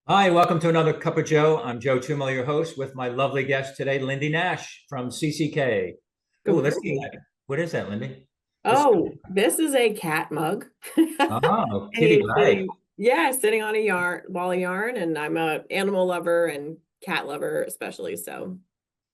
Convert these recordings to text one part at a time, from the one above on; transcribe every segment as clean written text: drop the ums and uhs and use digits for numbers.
Hi, welcome to another Cup of Joe. I'm Joe Tumel, your host, with my lovely guest today, Lindy Nash from CCK. Oh, Good let's see morning. that. What is that, Lindy? What's Oh, this is a cat mug. Oh, And kitty he's light. sitting on a yarn, ball of yarn, and I'm a animal lover and cat lover especially. So,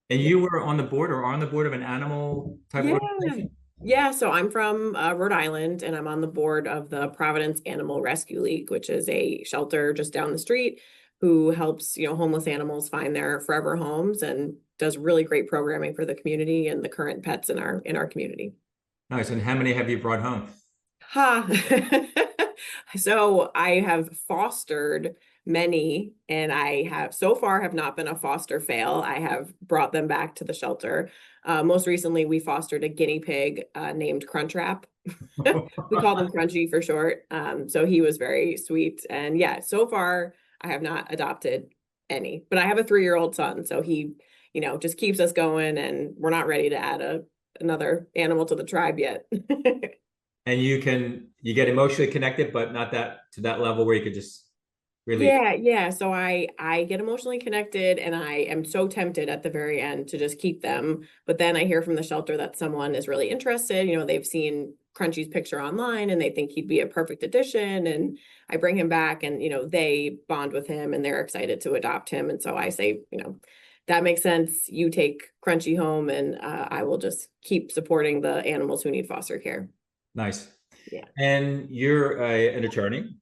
And yeah. you were on the board or on the board of an animal type Yeah. organization? Yeah, so I'm from Rhode Island and I'm on the board of the Providence Animal Rescue League, which is a shelter just down the street who helps, homeless animals find their forever homes and does really great programming for the community and the current pets in our community. Nice. And how many have you brought home? Ha. So I have fostered many, and I have so far have not been a foster fail. I have brought them back to the shelter. Most recently, we fostered a guinea pig named Crunchwrap. We called him Crunchy for short. So he was very sweet. And yeah, so far I have not adopted any, but I have a 3-year-old son, so he, just keeps us going, and we're not ready to add another animal to the tribe yet. And you get emotionally connected, but not that to that level where you could just really. Yeah, yeah. So I get emotionally connected and I am so tempted at the very end to just keep them. But then I hear from the shelter that someone is really interested. They've seen Crunchy's picture online and they think he'd be a perfect addition. And I bring him back and they bond with him and they're excited to adopt him. And so I say, that makes sense. You take Crunchy home and I will just keep supporting the animals who need foster care. Nice. Yeah. And you're an attorney,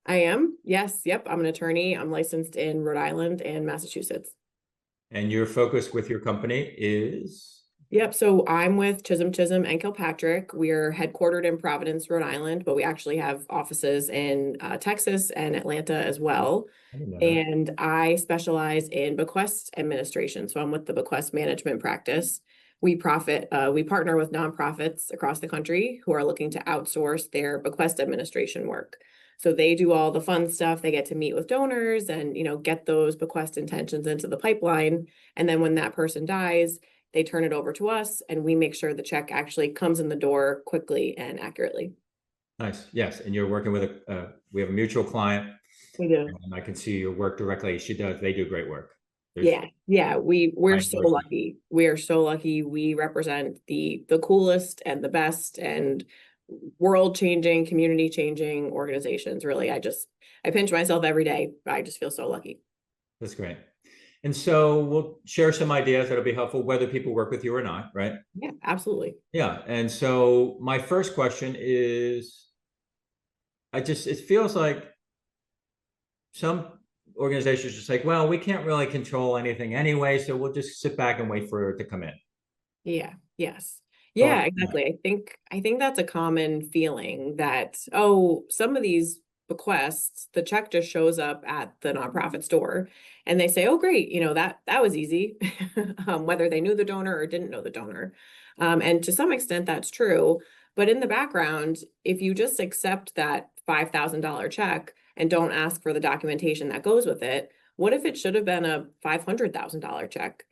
I am. Yes. Yep. I'm an attorney. I'm licensed in Rhode Island and Massachusetts. and your focus with your company is. Yep. So I'm with Chisholm and Kilpatrick. We're headquartered in Providence, Rhode Island, but we actually have offices in Texas and Atlanta as well. I didn't know that. And I specialize in bequest administration. So I'm with the bequest management practice. We partner with nonprofits across the country who are looking to outsource their bequest administration work. So they do all the fun stuff. They get to meet with donors and, get those bequest intentions into the pipeline. And then when that person dies, they turn it over to us and we make sure the check actually comes in the door quickly and accurately. Nice. Yes. And you're working with we have a mutual client, We do. and I can see your work directly. They do great work. There's Yeah. Yeah. We're high so endorsement. lucky. We are so lucky. We represent the coolest and the best and world changing, community changing organizations. Really, I pinch myself every day. I just feel so lucky. That's great. And so we'll share some ideas that'll be helpful, whether people work with you or not, right? Yeah, absolutely. Yeah. And so my first question is, it feels like some organizations just like, well, we can't really control anything anyway, so we'll just sit back and wait for it to come in. Yeah, yes. Thoughts Yeah, on that? exactly. I think that's a common feeling that, oh, some of these bequests, the check just shows up at the nonprofit store and they say, oh, great, that was easy, whether they knew the donor or didn't know the donor. And to some extent that's true. But in the background, if you just accept that $5,000 check and don't ask for the documentation that goes with it, what if it should have been a $500,000 check?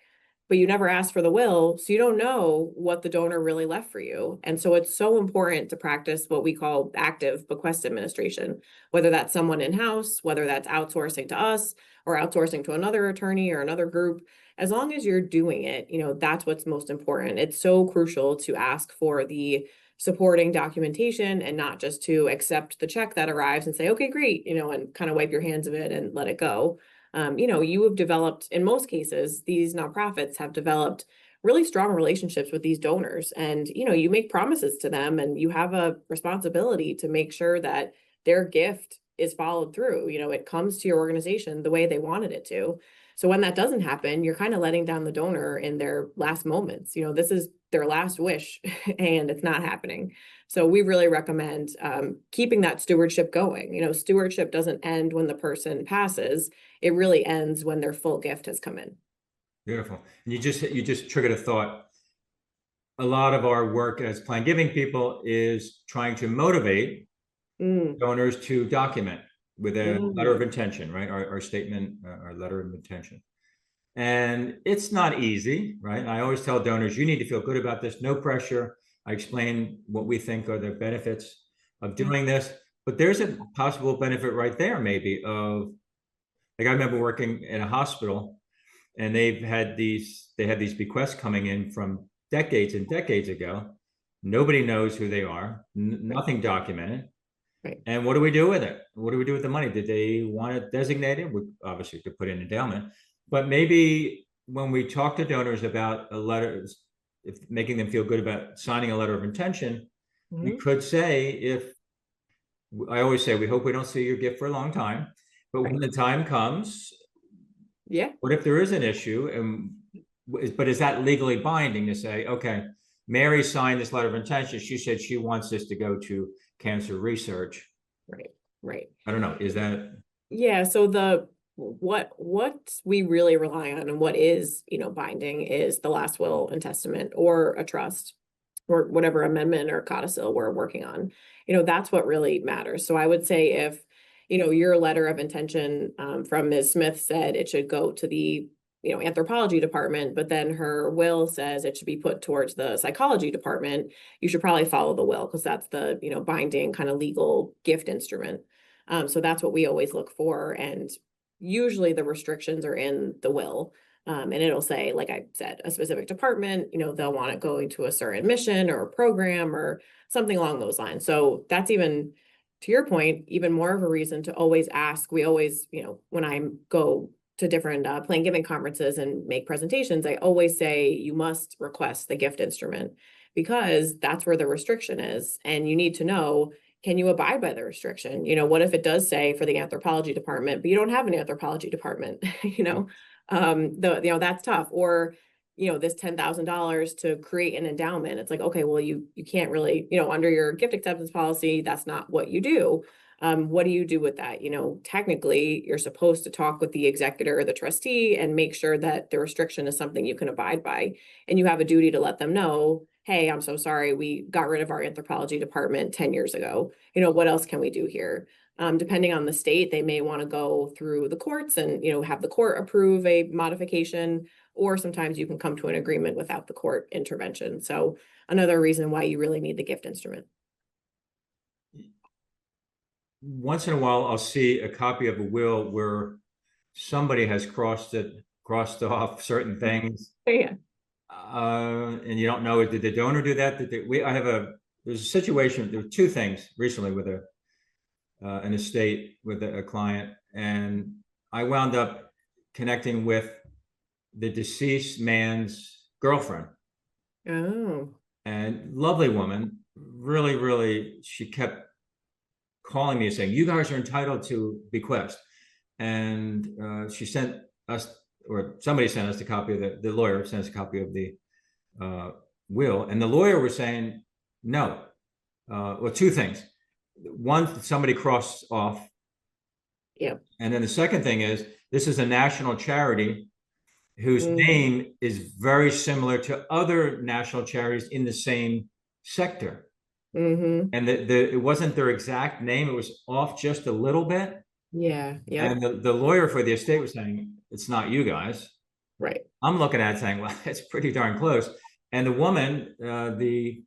But you never asked for the will, so you don't know what the donor really left for you. And so it's so important to practice what we call active bequest administration, whether that's someone in-house, whether that's outsourcing to us or outsourcing to another attorney or another group. As long as you're doing it, that's what's most important. It's so crucial to ask for the supporting documentation and not just to accept the check that arrives and say, okay, great, and kind of wipe your hands of it and let it go. You have developed, in most cases, these nonprofits have developed really strong relationships with these donors. And, you make promises to them and you have a responsibility to make sure that their gift is followed through. It comes to your organization the way they wanted it to. So when that doesn't happen, you're kind of letting down the donor in their last moments. This is their last wish and it's not happening. So we really recommend keeping that stewardship going. Stewardship doesn't end when the person passes. It really ends when their full gift has come in. Beautiful. And you just triggered a thought. A lot of our work as plan giving people is trying to motivate Mm, donors to document with a letter of mm, intention, right? Our statement, our letter of intention. And it's not easy, right? I always tell donors, you need to feel good about this, no pressure. I explain what we think are the benefits of yeah. doing this, but there's a possible benefit right there, maybe, of Like I remember working in a hospital, and they had these bequests coming in from decades and decades ago. Nobody knows who they are, Right. nothing documented. Right. And what do we do with it? What do we do with the money? Did they want it designated? We obviously could put in endowment, but maybe when we talk to donors about a letter, if making them feel good about signing a letter of intention, we Mhm. could say, if I always say, we hope we don't see your gift for a long time, but when Right. the time comes, Yeah. what if there is an issue? And but is that legally binding to say, okay, Mary signed this letter of intention. She said she wants this to go to cancer research. Right. Right. I don't know. Is that Yeah, so the what we really rely on and what is, binding is the last will and testament or a trust or whatever amendment or codicil we're working on. That's what really matters. So I would say if, your letter of intention from Ms. Smith said it should go to the, anthropology department, but then her will says it should be put towards the psychology department, you should probably follow the will because that's the, binding kind of legal gift instrument. So that's what we always look for. And usually the restrictions are in the will. And it'll say, like I said, a specific department, they'll want it going to a certain mission or a program or something along those lines. So that's even, to your point, even more of a reason to always ask. We always, when I go to different plan giving conferences and make presentations, I always say you must request the gift instrument because that's where the restriction is. And you need to know, can you abide by the restriction? What if it does say for the anthropology department, but you don't have an anthropology department, that's tough. Or, this $10,000 to create an endowment. It's like, okay, well, you can't really, under your gift acceptance policy, that's not what you do. What do you do with that? Technically, you're supposed to talk with the executor or the trustee and make sure that the restriction is something you can abide by. And you have a duty to let them know, hey, I'm so sorry, we got rid of our anthropology department 10 years ago. What else can we do here? Depending on the state, they may want to go through the courts and, have the court approve a modification, or sometimes you can come to an agreement without the court intervention. So another reason why you really need the gift instrument. once in a while I'll see a copy of a will where somebody has crossed off certain things, Yeah. and you don't know, did the donor do that? There's a situation. There were two things recently with an estate with a client, and I wound up connecting with the deceased man's girlfriend, Oh. and lovely woman, really, really, she kept calling me and saying, you guys are entitled to bequest. And she sent us, or somebody sent us a copy of the lawyer sent us a copy of the will. And the lawyer was saying, no. Well, two things. One, somebody crossed off. Yeah. And then the second thing is, this is a national charity whose Mhm. name is very similar to other national charities in the same sector. Mhm. And it wasn't their exact name, it was off just a little bit. Yeah. Yep. And the lawyer for the estate was saying, it's not you guys. Right. I'm looking at it saying, well, it's pretty darn close. And the woman, the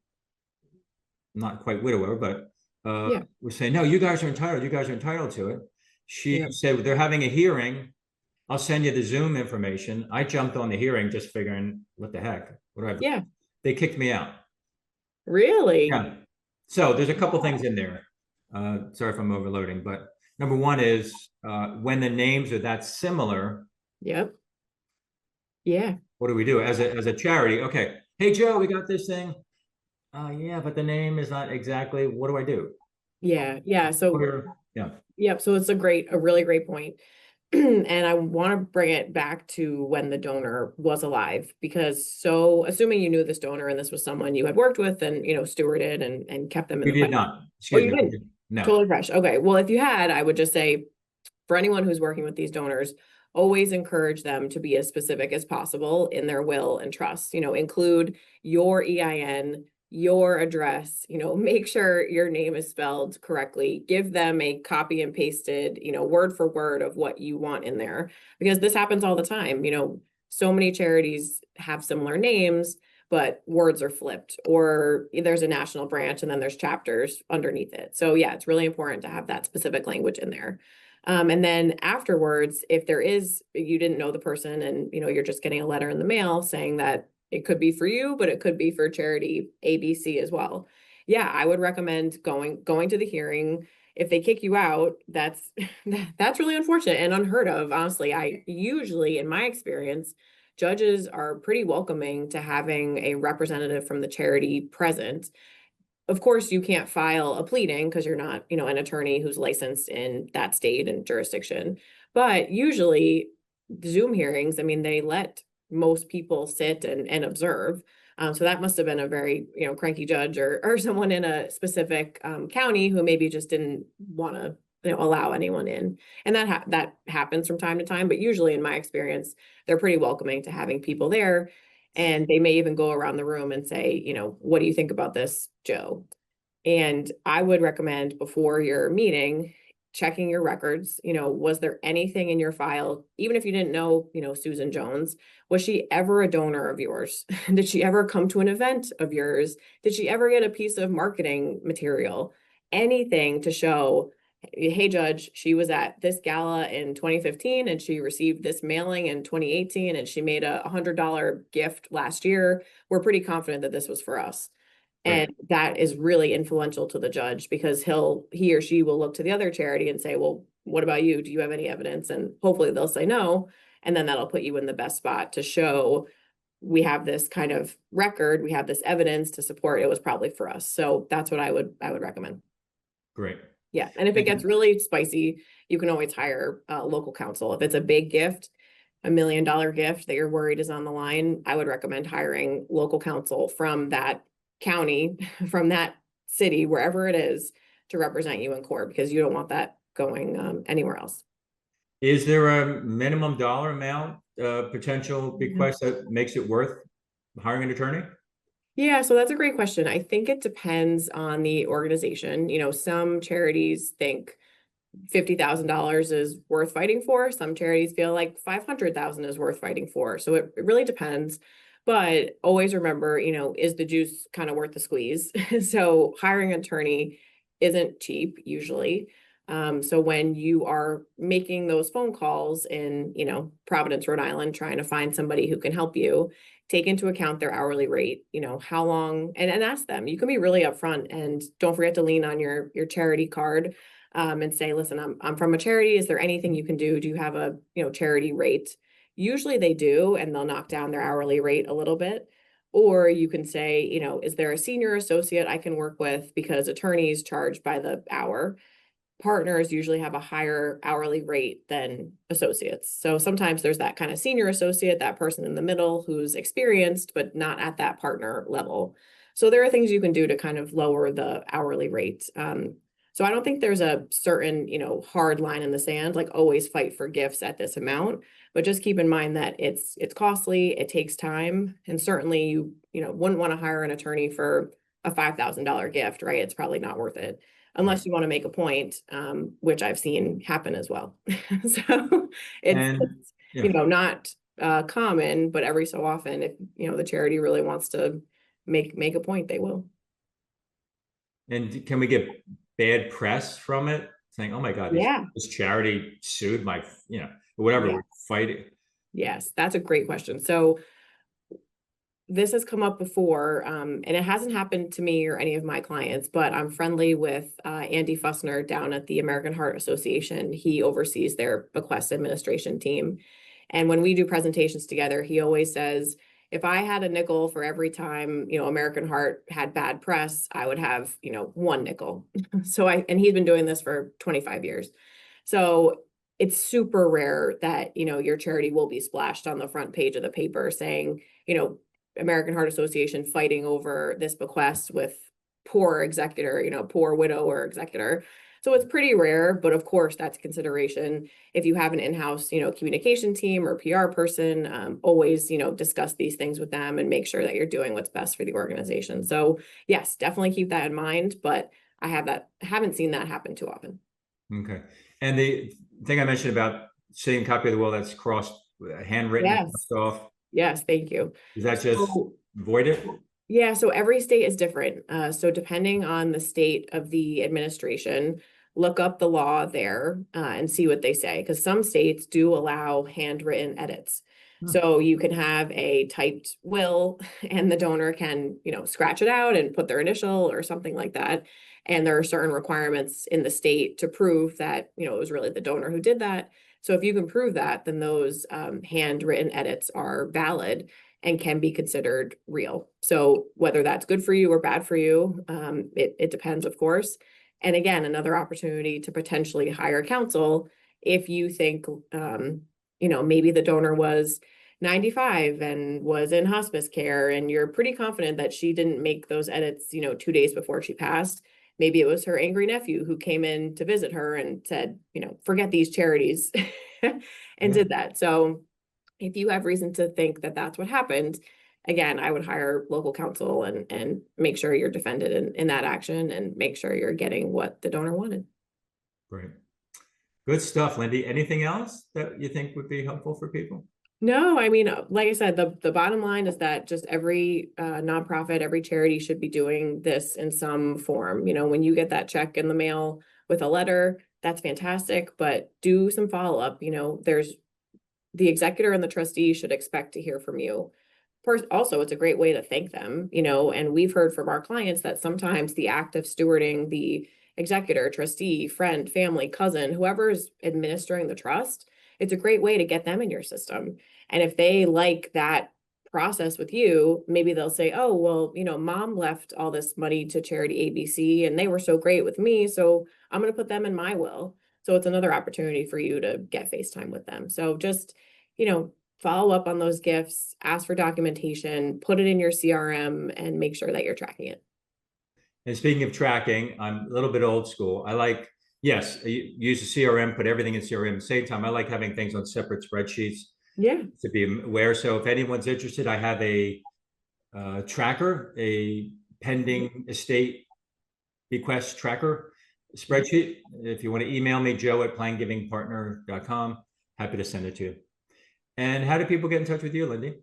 not quite widower, but Yeah. was saying, no, you guys are entitled. You guys are entitled to it. She Yep. said, they're having a hearing. I'll send you the Zoom information. I jumped on the hearing just figuring, what the heck? What do I have? Yeah. They kicked me out. Really? Yeah. So there's a couple things Wow. in there. Sorry if I'm overloading, but number one is when the names are that similar, Yep. Yeah. what do we do as a charity? Okay, hey Joe, we got this thing. Yeah, but the name is not exactly. What do I do? Yeah. Yeah. So, Yeah. yep. So it's a really great point. And I want to bring it back to when the donor was alive, because so assuming you knew this donor and this was someone you had worked with and, stewarded and kept them in We the did plan. not. Oh, Excuse you me. didn't? No. Totally fresh. Okay. Well, if you had, I would just say for anyone who's working with these donors, always encourage them to be as specific as possible in their will and trust. Include your EIN, your address, make sure your name is spelled correctly. Give them a copy and pasted, word for word of what you want in there, because this happens all the time. So many charities have similar names, but words are flipped, or there's a national branch and then there's chapters underneath it. So yeah, it's really important to have that specific language in there. And then afterwards, if you didn't know the person and, you're just getting a letter in the mail saying that it could be for you, but it could be for charity ABC as well. Yeah, I would recommend going to the hearing. If they kick you out, that's really unfortunate and unheard of. Honestly, I usually, in my experience, judges are pretty welcoming to having a representative from the charity present. Of course, you can't file a pleading because you're not, an attorney who's licensed in that state and jurisdiction. But usually Zoom hearings, I mean, they let most people sit and observe. So that must have been a very, cranky judge or someone in a specific county who maybe just didn't want to, allow anyone in. And that happens from time to time. But usually in my experience, they're pretty welcoming to having people there. And they may even go around the room and say, what do you think about this, Joe? And I would recommend before your meeting, checking your records. Was there anything in your file, even if you didn't know, Susan Jones, was she ever a donor of yours? Did she ever come to an event of yours? Did she ever get a piece of marketing material? Anything to show, hey, Judge, she was at this gala in 2015 and she received this mailing in 2018 and she made a $100 gift last year. We're pretty confident that this was for us. Right. And that is really influential to the judge because he or she will look to the other charity and say, well, what about you? Do you have any evidence? And hopefully they'll say no. And then that'll put you in the best spot to show we have this kind of record, we have this evidence to support it was probably for us. So that's what I would recommend. Great. Yeah. And if it gets really spicy, you can always hire local counsel. If it's a big gift, $1 million gift that you're worried is on the line, I would recommend hiring local counsel from that county, from that city, wherever it is, to represent you in court because you don't want that going anywhere else. Is there a minimum dollar amount potential bequest that makes it worth hiring an attorney? Yeah, so that's a great question. I think it depends on the organization. Some charities think $50,000 is worth fighting for. Some charities feel like 500,000 is worth fighting for. So it really depends. But always remember, is the juice kind of worth the squeeze? So hiring an attorney isn't cheap usually. So when you are making those phone calls in, Providence, Rhode Island, trying to find somebody who can help you, take into account their hourly rate, how long, and ask them. You can be really upfront and don't forget to lean on your charity card and say, listen, I'm from a charity. Is there anything you can do? Do you have a, charity rate? Usually they do, and they'll knock down their hourly rate a little bit. Or you can say, is there a senior associate I can work with because attorneys charge by the hour? Partners usually have a higher hourly rate than associates. So sometimes there's that kind of senior associate, that person in the middle who's experienced, but not at that partner level. So there are things you can do to kind of lower the hourly rate. So I don't think there's a certain, hard line in the sand, like always fight for gifts at this amount, but just keep in mind that it's costly, it takes time, and certainly you wouldn't want to hire an attorney for a $5,000 gift, right? It's probably not worth it unless you want to make a point, which I've seen happen as well. So it's not common, but every so often, if the charity really wants to make a point, they will. And can we get bad press from it, saying, "Oh my God, this charity sued my," whatever, we're fighting? Yes, that's a great question. So this has come up before, and it hasn't happened to me or any of my clients, but I'm friendly with Andy Fussner down at the American Heart Association. He oversees their bequest administration team. And when we do presentations together, he always says, if I had a nickel for every time, American Heart had bad press, I would have, one nickel. And he's been doing this for 25 years. So it's super rare that, your charity will be splashed on the front page of the paper saying, American Heart Association fighting over this bequest with poor executor, poor widow or executor. So it's pretty rare, but of course that's consideration. If you have an in-house, communication team or PR person, always, discuss these things with them and make sure that you're doing what's best for the organization. So yes, definitely keep that in mind, but I haven't seen that happen too often. Okay. And the thing I mentioned about seeing a copy of the will that's crossed, handwritten, crossed off. Yes, thank you. Is that just void it? Yeah, so every state is different. So depending on the state of the administration, look up the law there and see what they say, because some states do allow handwritten edits. So you can have a typed will and the donor can, scratch it out and put their initial or something like that. And there are certain requirements in the state to prove that, it was really the donor who did that. So if you can prove that, then those handwritten edits are valid and can be considered real. So whether that's good for you or bad for you, it depends, of course. And again, another opportunity to potentially hire counsel if you think, maybe the donor was 95 and was in hospice care, and you're pretty confident that she didn't make those edits, 2 days before she passed. Maybe it was her angry nephew who came in to visit her and said, forget these charities and did that. So if you have reason to think that that's what happened, again, I would hire local counsel and make sure you're defended in that action and make sure you're getting what the donor wanted. Great. Good stuff, Lindy. Anything else that you think would be helpful for people? No, I mean, like I said, the bottom line is that just every nonprofit, every charity should be doing this in some form. When you get that check in the mail with a letter, that's fantastic, but do some follow-up. There's the executor and the trustee should expect to hear from you. Also, it's a great way to thank them, and we've heard from our clients that sometimes the act of stewarding the executor, trustee, friend, family, cousin, whoever's administering the trust, it's a great way to get them in your system. And if they like that process with you, maybe they'll say, oh, well, mom left all this money to charity ABC and they were so great with me, so I'm going to put them in my will. So it's another opportunity for you to get FaceTime with them. So just, follow up on those gifts, ask for documentation, put it in your CRM, and make sure that you're tracking it. And speaking of tracking, I'm a little bit old school. I like, yes, use a CRM, put everything in CRM. At the same time, I like having things on separate spreadsheets. Yeah. To be aware. So if anyone's interested, I have a tracker, a pending estate bequest tracker spreadsheet. If you want to email me, joe@plangivingpartner.com, happy to send it to you. And how do people get in touch with you, Lindy?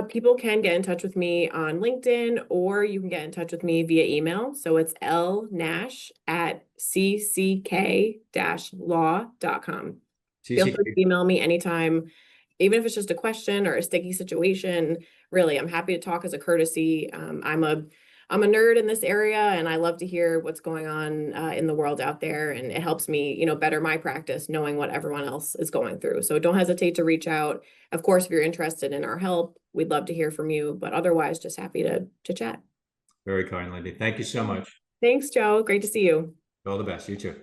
People can get in touch with me on LinkedIn, or you can get in touch with me via email. So it's lnash@cck-law.com. Feel free to email me anytime, even if it's just a question or a sticky situation. Really, I'm happy to talk as a courtesy. I'm a nerd in this area, and I love to hear what's going on in the world out there, and it helps me, better my practice, knowing what everyone else is going through. So don't hesitate to reach out. Of course, if you're interested in our help, we'd love to hear from you, but otherwise, just happy to chat. Very kind, Lindy. Thank you so much. Thanks, Joe. Great to see you. All the best. You too.